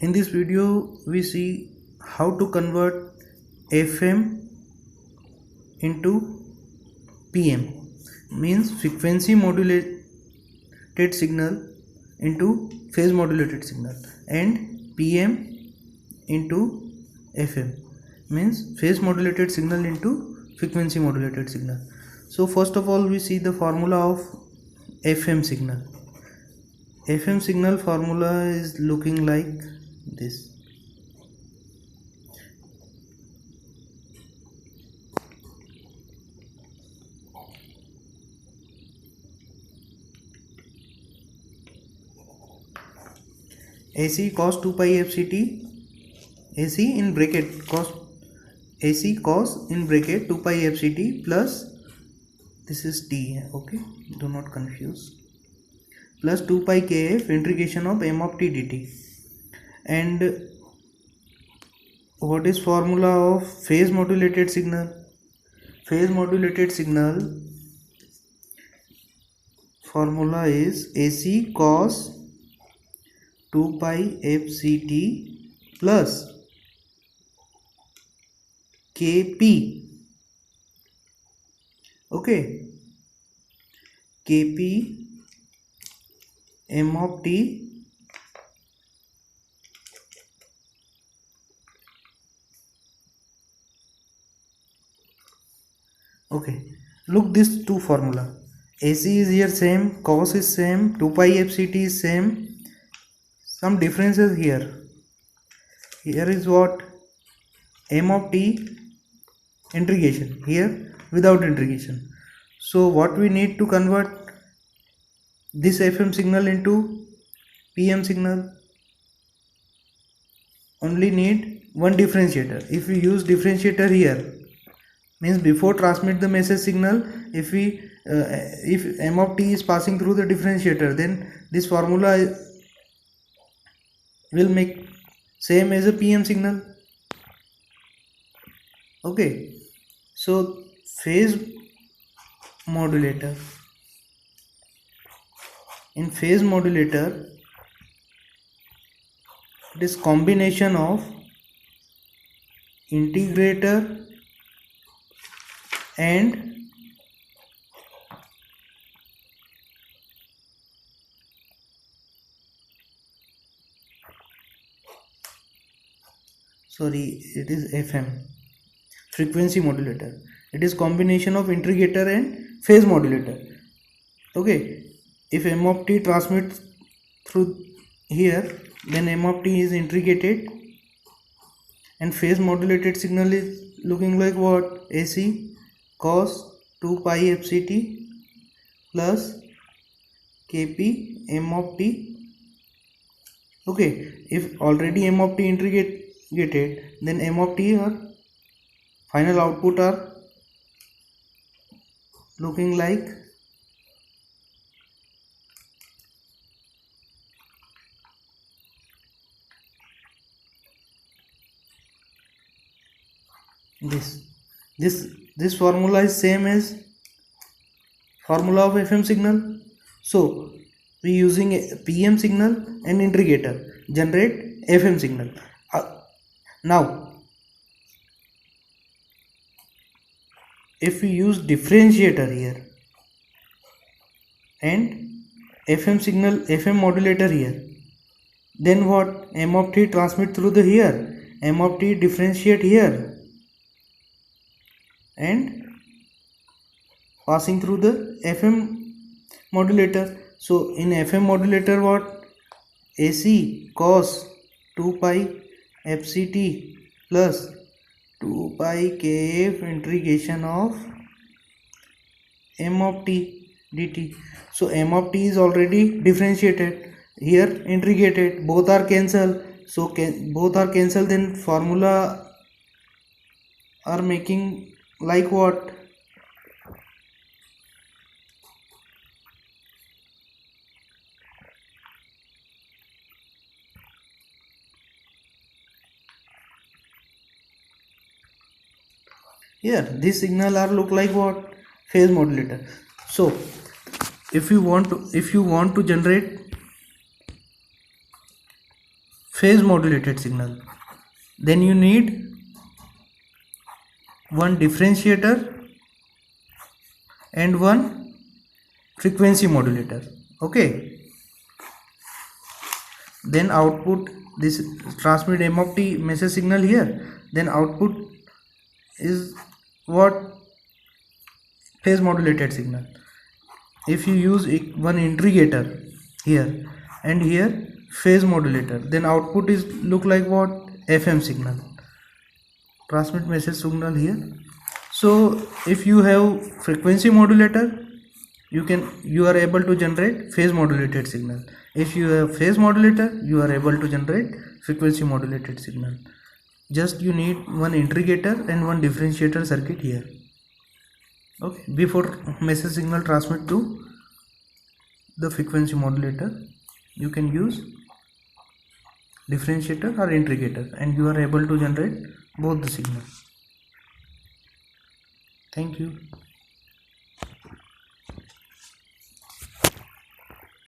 In this video we see how to convert FM into PM, means frequency modulated signal into phase modulated signal, and PM into FM, means phase modulated signal into frequency modulated signal. So first of all we see the formula of FM signal. FM signal formula is looking like this. AC cos 2 pi FCT, AC in bracket cos, AC cos in bracket 2 pi FCT plus, this is T, okay, do not confuse, plus 2 pi kf integration of m of t dt. And what is formula of phase modulated signal? Phase modulated signal formula is AC cos 2 pi FCT plus KP, okay, KP m of t okay. Look, this two formula, AC is here same, cos is same, 2 pi FCT is same, some differences here. Here is what, m of t integration, here without integration. So what we need to convert this FM signal into PM signal? Only need one differentiator. If we use differentiator here, means before transmit the message signal, if m of t is passing through the differentiator, then this formula will make same as a PM signal, okay. So phase modulator, in phase modulator it is combination of integrator and it is FM, frequency modulator. It is combination of integrator and phase modulator, okay. If m of t transmits through here, then m of t is integrated, and phase modulated signal is looking like what, AC cos 2 pi FCT plus KP m of t, okay. If already m of t integrated, then m of t or final output are looking like this formula is same as formula of FM signal. So we using a PM signal and integrator generate FM signal. Now if we use differentiator here and FM modulator here, then what, m of t transmit through the here, m of t differentiate here and passing through the FM modulator. So in FM modulator what, AC cos 2 pi FCT plus 2 pi kf integration of m of t dt. So m of t is already differentiated, here integrated, both are cancelled. So both are cancelled, then formula are making like what, here this signal are look like what, phase modulator. So if you want to generate phase modulated signal, then you need one differentiator and one frequency modulator. Okay, then output, this transmit M of t message signal here, then output is what? Phase modulated signal. If you use one integrator here and here phase modulator, then output is look like what? FM signal, transmit message signal here. So if you have frequency modulator, you are able to generate phase modulated signal. If you have phase modulator, you are able to generate frequency modulated signal. Just you need one integrator and one differentiator circuit here. Okay, before message signal transmit to the frequency modulator, you can use differentiator or integrator and you are able to generate both the signals. Thank you.